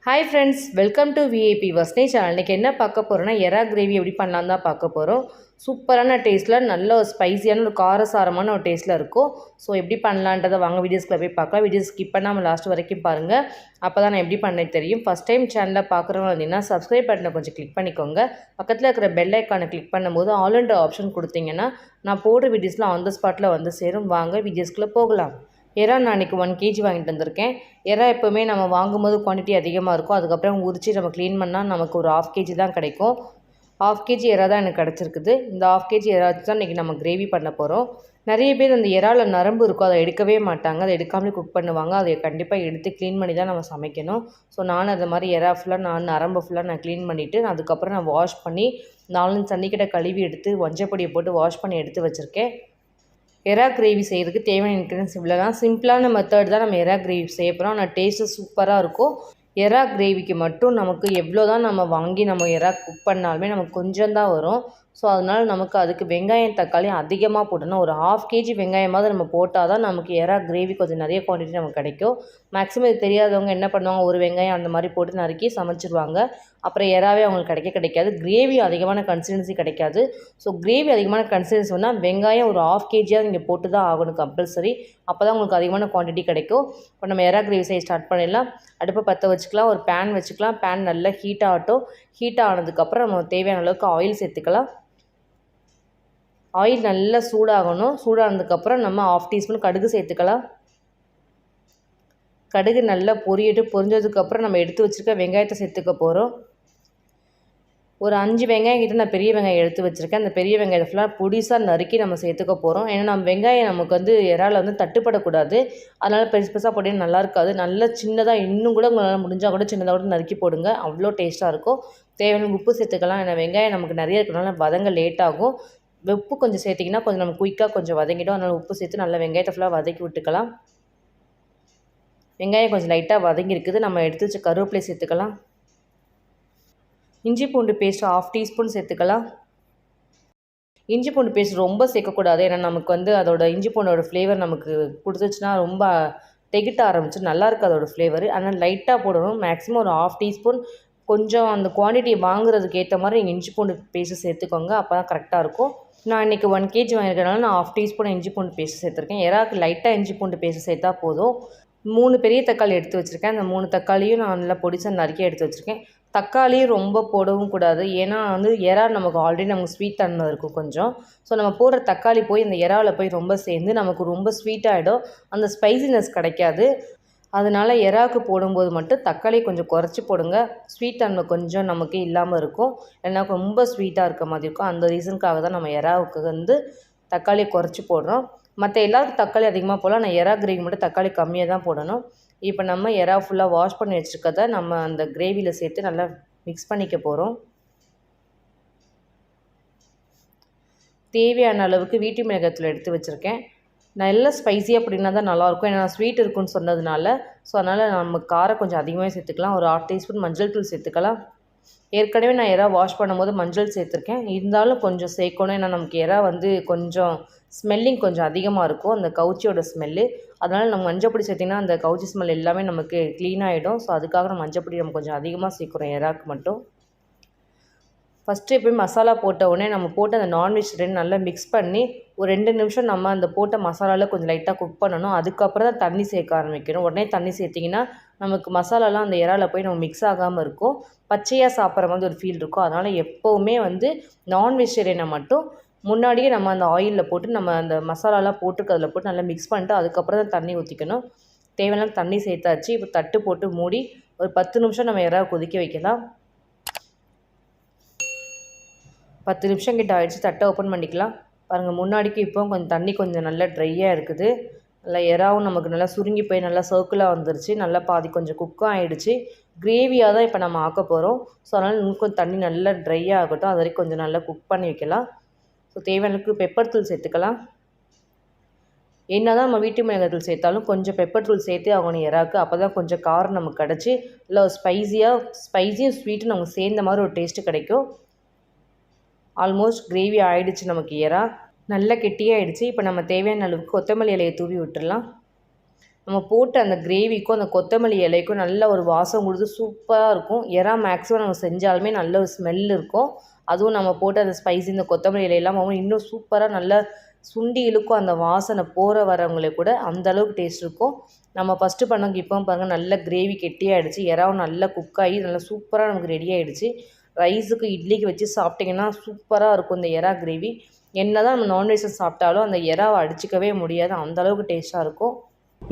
Hi friends, welcome to V I P வஸ்னே channel. இன்றைக்கி என்ன பார்க்க போகிறோன்னா எறா கிரேவி எப்படி பண்ணலாம் தான் பார்க்க போகிறோம். சூப்பரான டேஸ்ட்டில் நல்ல ஒரு ஸ்பைஸியான ஒரு காரசாரமான ஒரு டேஸ்ட்டில் இருக்கும். ஸோ எப்படி பண்ணலான்றதை வாங்க வீடியோஸ்க்குள்ள போய் பார்க்கலாம். வீடியோஸ் ஸ்கிப் பண்ணாமல் லாஸ்ட் வரைக்கும் பாருங்கள். அப்போ தான் நான் எப்படி பண்ணேன் தெரியும். ஃபஸ்ட் டைம் சேனலில் பார்க்குறவங்க அப்படின்னா சப்ஸ்கிரைப் பட்டனை கொஞ்சம் கிளிக் பண்ணிக்கோங்க. பக்கத்தில் இருக்கிற பெல் ஐக்கானை கிளிக் பண்ணும்போது ஆல் அண்ட் ஆப்ஷன் கொடுத்தீங்கன்னா நான் போடுற வீடியோஸ்லாம் ஆன் த ஸ்பாட்டில் வந்து சேரும். வாங்க வீடியோஸ்க்குள்ளே போகலாம். எறா நான் இன்றைக்கி 1 kg வாங்கிட்டு வந்திருக்கேன். எறா எப்போவுமே நம்ம வாங்கும்போது குவான்டிட்டி அதிகமாக இருக்கும். அதுக்கப்புறம் உரித்து நம்ம க்ளீன் பண்ணால் நமக்கு ஒரு 1/2 kg தான் கிடைக்கும். 1/2 kg எறா தான் எனக்கு கிடச்சிருக்குது. இந்த 1/2 kg எறா வச்சு தான் இன்றைக்கி நம்ம கிரேவி பண்ண போகிறோம். நிறைய பேர் அந்த எறால நரம்பு இருக்கும், அதை எடுக்கவே மாட்டாங்க. அதை எடுக்காமலே குக் பண்ணுவாங்க. அதை கண்டிப்பாக எடுத்து க்ளீன் பண்ணி தான் நம்ம சமைக்கணும். ஸோ நானும் அது மாதிரி எறா ஃபுல்லாக நரம்பு ஃபுல்லாக நான் க்ளீன் பண்ணிவிட்டு அதுக்கப்புறம் நான் வாஷ் பண்ணி 4 தண்ணிக்கிட்ட கழுவி எடுத்து மஞ்சப்பொடியை போட்டு வாஷ் பண்ணி எடுத்து வச்சுருக்கேன். எறா கிரேவி செய்கிறதுக்கு தேவையான இன்க்ரீடியன்ஸ் இவ்வளோ தான். சிம்பிளான மெத்தட் தான் நம்ம எறா கிரேவி செய்ய போகிறோம். ஆனால் டேஸ்ட்டு சூப்பராக இருக்கும். எறா கிரேவிக்கு மட்டும் நமக்கு எவ்வளோ தான் நம்ம வாங்கி நம்ம எறா குக் பண்ணாலுமே நமக்கு கொஞ்சம் தான் வரும். ஸோ அதனால் நமக்கு அதுக்கு வெங்காயம் தக்காளி அதிகமாக போடணும். ஒரு 1/2 kg வெங்காயமாவது நம்ம போட்டால் தான் நமக்கு எறா கிரேவி கொஞ்சம் நிறைய குவான்டிட்டி நமக்கு கிடைக்கும். மேக்ஸிமம் இது தெரியாதவங்க என்ன பண்ணுவாங்க, ஒரு வெங்காயம் அந்த மாதிரி போட்டு நறுக்கி சமைச்சிருவாங்க. அப்புறம் எறாவே அவங்களுக்கு கிடைக்காது. கிரேவி அதிகமான கன்சிஸ்டன்சி கிடைக்காது. ஸோ கிரேவி அதிகமான கன்சிஸ்டன்சி வந்தால் வெங்காயம் ஒரு 1/2 kg நீங்கள் போட்டு தான் ஆகணும் கம்பல்சரி. அப்போ தான் உங்களுக்கு அதிகமான குவான்டிட்டி கிடைக்கும். இப்போ நம்ம எறா கிரேவி செய்ய ஸ்டார்ட் பண்ணிடலாம். அடுப்பை பற்ற வச்சுக்கலாம். ஒரு பேன் வச்சுக்கலாம். பேன் நல்லா ஹீட் ஆகட்டும். ஹீட் ஆனதுக்கப்புறம் நம்ம தேவையான அளவுக்கு ஆயில் சேர்த்துக்கலாம். ஆயில் நல்லா சூடாகணும். சூடானதுக்கப்புறம் நம்ம 1/2 டீஸ்பூன் கடுகு சேர்த்துக்கலாம். கடுகு நல்லா பொரிஞ்சதுக்கப்புறம் நம்ம எடுத்து வச்சுருக்க வெங்காயத்தை சேர்த்துக்க போகிறோம். ஒரு 5 வெங்காயம் கிட்ட நான் பெரிய வெங்காயம் எடுத்து வச்சுருக்கேன். அந்த பெரிய வெங்காயத்தை ஃபுல்லாக பொடிசாக நறுக்கி நம்ம சேர்த்துக்க போகிறோம். ஏன்னா நம்ம வெங்காயம் நமக்கு வந்து எறால வந்து தட்டுப்படக்கூடாது. அதனால் பெருசு பெருசாக போட்டிங்கன்னா நல்லா இருக்காது. நல்லா சின்னதாக இன்னும் கூட உங்களால் முடிஞ்சால் கூட சின்னதாக கூட நறுக்கி போடுங்க. அவ்வளோ டேஸ்ட்டாக இருக்கும். தேவையான உப்பு சேர்த்துக்கலாம். ஏன்னா வெங்காயம் நமக்கு நிறைய இருக்கிறனால வதங்க லேட் ஆகும். உப்பு கொஞ்சம் சேர்த்திங்கன்னா கொஞ்சம் நம்ம குயிக்காக கொஞ்சம் வதங்கிடும். அதனால் உப்பு சேர்த்து நல்லா வெங்காயத்தை ஃபுல்லாக வதக்கி விட்டுக்கலாம். வெங்காயம் கொஞ்சம் லைட்டாக வதங்கியிருக்குது. நம்ம எடுத்து வச்ச கருவேப்பிலை சேர்த்துக்கலாம். இஞ்சி பூண்டு பேஸ்ட் 1/2 டீஸ்பூன் சேர்த்துக்கலாம். இஞ்சி பூண்டு பேஸ்ட் ரொம்ப சேர்க்கக்கூடாது. ஏன்னா நமக்கு வந்து அதோட இஞ்சி பூண்டோட ஃப்ளேவர் நமக்கு கொடுத்துச்சுன்னா ரொம்ப திகட்ட ஆரம்பிச்சு நல்லாயிருக்கு அதோட ஃப்ளேவர். அதனால் லைட்டாக போடணும். மேக்ஸிமம் ஒரு 1/2 டீஸ்பூன் கொஞ்சம் அந்த குவான்டிட்டி வாங்குறதுக்கு ஏற்ற மாதிரி நீங்கள் இஞ்சி பூண்டு பேஸ்ட்டு சேர்த்துக்கோங்க. அப்போ தான் கரெக்டாக இருக்கும். நான் இன்றைக்கி 1 kg வாங்கியிருக்கனால நான் 1/2 டீஸ்பூன் இஞ்சி பூண்டு பேஸ்ட்டு சேர்த்துருக்கேன். எறாக்கு லைட்டாக இஞ்சி பூண்டு பேஸ்ட்டு சேர்த்தா போதும். 3 பெரிய தக்காளி எடுத்து வச்சுருக்கேன். அந்த 3 தக்காளியும் நான் நல்லா பொடிசாக நறுக்கி எடுத்து வச்சுருக்கேன். தக்காளியும் ரொம்ப போடவும் கூடாது. ஏன்னா வந்து எறா நமக்கு ஆல்ரெடி நமக்கு ஸ்வீட் தன்மை இருக்கும் கொஞ்சம். ஸோ நம்ம போடுற தக்காளி போய் இந்த எறாவில் போய் ரொம்ப சேர்ந்து நமக்கு ரொம்ப ஸ்வீட்டாகிடும். அந்த ஸ்பைசினஸ் கிடைக்காது. அதனால் எறாவுக்கு போடும்போது மட்டும் தக்காளி கொஞ்சம் குறைச்சி போடுங்க. ஸ்வீட் தன்மை கொஞ்சம் நமக்கு இல்லாமல் இருக்கும். ஏன்னா ரொம்ப ஸ்வீட்டாக இருக்க மாதிரி இருக்கும். அந்த ரீசனுக்காக தான் நம்ம எறாவுக்கு வந்து தக்காளியை குறைச்சி போடுறோம். மற்ற எல்லாருக்கும் தக்காளி அதிகமாக போடலாம். நான் எறா கிரேவி மட்டும் தக்காளி கம்மியாக தான் போடணும். இப்போ நம்ம எறா ஃபுல்லாக வாஷ் பண்ணி வச்சுருக்கதை நம்ம அந்த கிரேவியில் சேர்த்து நல்லா மிக்ஸ் பண்ணிக்க போகிறோம். தேவையான அளவுக்கு வீட்டு மிளகாய்த்தூள் எடுத்து வச்சுருக்கேன். நல்லா ஸ்பைஸியாக அப்படின்னா தான் நல்லாயிருக்கும். ஏன்னா ஸ்வீட் இருக்குன்னு சொன்னதுனால. ஸோ அதனால் நம்ம காரம் கொஞ்சம் அதிகமாக சேர்த்துக்கலாம். ஒரு 1/2 டீஸ்பூன் மஞ்சள் தூள் சேர்த்துக்கலாம். ஏற்கனவே நான் எறா வாஷ் பண்ணும்போது மஞ்சள் சேர்த்துருக்கேன். இருந்தாலும் கொஞ்சம் சேர்க்கணும். ஏன்னா நமக்கு எறா வந்து கொஞ்சம் ஸ்மெல்லிங் கொஞ்சம் அதிகமாக இருக்கும், அந்த கவுச்சியோட ஸ்மெல்லு. அதனால் நம்ம மஞ்சப்பொடி சேர்த்திங்கன்னா அந்த கவுச்சி ஸ்மெல் எல்லாமே நமக்கு க்ளீன் ஆகிடும். ஸோ அதுக்காக நம்ம மஞ்சப்பொடி நம்ம கொஞ்சம் அதிகமாக சேர்க்குறோம் எறாக்கு மட்டும். ஃபஸ்ட்டு எப்போயும் மசாலா போட்ட உடனே நம்ம போட்டு அந்த நான்வெஜ் நல்லா மிக்ஸ் பண்ணி ஒரு 2 நிமிஷம் நம்ம அந்த போட்ட மசாலாவில் கொஞ்சம் லைட்டாக குக் பண்ணணும். அதுக்கப்புறம் தான் தண்ணி சேர்க்க ஆரம்பிக்கணும். உடனே தண்ணி சேர்த்திங்கன்னா நமக்கு மசாலாலாம் அந்த எறால போய் நம்ம மிக்ஸ் ஆகாமல் இருக்கும். பச்சையாக சாப்பிட்ற மாதிரி ஒரு ஃபீல் இருக்கும். அதனால் எப்போவுமே வந்து நான்வெஜிடேரியனை மட்டும் முன்னாடியே நம்ம அந்த ஆயிலில் போட்டு நம்ம அந்த மசாலாலாம் போட்டு அதில் போட்டு நல்லா மிக்ஸ் பண்ணிட்டு அதுக்கப்புறம் தான் தண்ணி ஊற்றிக்கணும். தேவையான தண்ணி சேர்த்தாச்சு. இப்போ தட்டு போட்டு மூடி ஒரு 10 நிமிஷம் நம்ம எறாவை கொதிக்க வைக்கலாம். 10 நிமிஷம் கிட்ட ஆகிடுச்சு. தட்டை ஓப்பன் பண்ணிக்கலாம். பாருங்கள், முன்னாடிக்கு இப்போ கொஞ்சம் தண்ணி கொஞ்சம் நல்லா ட்ரையாக இருக்குது. நல்லா எறாவும் நமக்கு நல்லா சுருங்கி போய் நல்லா சர்க்கிளாக வந்துருச்சு. நல்லா பாதி கொஞ்சம் குக்கும் ஆகிடுச்சு. கிரேவியாக தான் இப்போ நம்ம ஆக்க போகிறோம். ஸோ அதனால் இன்னும் கொஞ்சம் தண்ணி நல்லா ட்ரையாக ஆகட்டும். அது வரைக்கும் கொஞ்சம் நல்லா குக் பண்ணி வைக்கலாம். ஸோ தேவையான அளவுக்கு பெப்பர் தூள் சேர்த்துக்கலாம். என்ன தான் நம்ம வீட்டு மிளகாய்த்தூள் சேர்த்தாலும் கொஞ்சம் பெப்பர் தூள் சேர்த்தே ஆகணும் எறாக்கு. அப்போ தான் கொஞ்சம் காரம் நமக்கு கிடச்சி நல்லா ஸ்பைஸியும் ஸ்வீட்டும் நமக்கு சேர்ந்த மாதிரி ஒரு டேஸ்ட்டு கிடைக்கும். ஆல்மோஸ்ட் கிரேவி ஆகிடுச்சு. நமக்கு எறா நல்லா கெட்டியாகிடுச்சு. இப்போ நம்ம தேவையான அளவுக்கு கொத்தமல்லி இலையை தூவி விட்டுடலாம். நம்ம போட்ட அந்த கிரேவிக்கும் அந்த கொத்தமல்லி இலைக்கும் நல்ல ஒரு வாசம் கொடுத்து சூப்பராக இருக்கும். எறா மேக்ஸிமம் நம்ம செஞ்சாலுமே நல்ல ஒரு ஸ்மெல் இருக்கும். அதுவும் நம்ம போட்டு அந்த ஸ்பைசி இந்த கொத்தமல்லி இலையெல்லாம் இன்னும் சூப்பராக நல்லா சுண்டி இழுக்கும். அந்த வாசனை போகிற வரவங்களுக்கு கூட அந்தளவுக்கு டேஸ்ட் இருக்கும். நம்ம ஃபஸ்ட்டு பண்ணவங்க இப்போ பாருங்கள் நல்ல கிரேவி கெட்டியாகிடுச்சு. எறாவும் நல்லா குக் ஆகி நல்லா சூப்பராக நமக்கு ரெடி ஆகிடுச்சு. ரைஸுக்கு இட்லிக்கு வச்சு சாப்பிட்டிங்கன்னா சூப்பராக இருக்கும் இந்த எறா கிரேவி. என்ன தான் நம்ம நான்வெஜ்ஜை சாப்பிட்டாலும் அந்த எறாவை அடிச்சிக்கவே முடியாது, அந்தளவுக்கு டேஸ்ட்டாக இருக்கும்.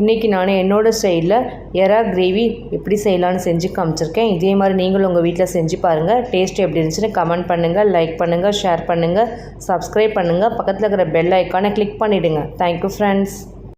இன்றைக்கி நான் என்னோடய ஸ்டைலில் எறா கிரேவி எப்படி செய்யலான்னு செஞ்சு காமிச்சிருக்கேன். இதே மாதிரி நீங்களும் உங்கள் வீட்டில் செஞ்சு பாருங்கள். டேஸ்ட் எப்படி இருந்துச்சுன்னு கமெண்ட் பண்ணுங்கள், லைக் பண்ணுங்கள், ஷேர் பண்ணுங்கள், சப்ஸ்கிரைப் பண்ணுங்கள். பக்கத்தில் இருக்கிற பெல் ஐக்கானை கிளிக் பண்ணிவிடுங்க. Thank you friends.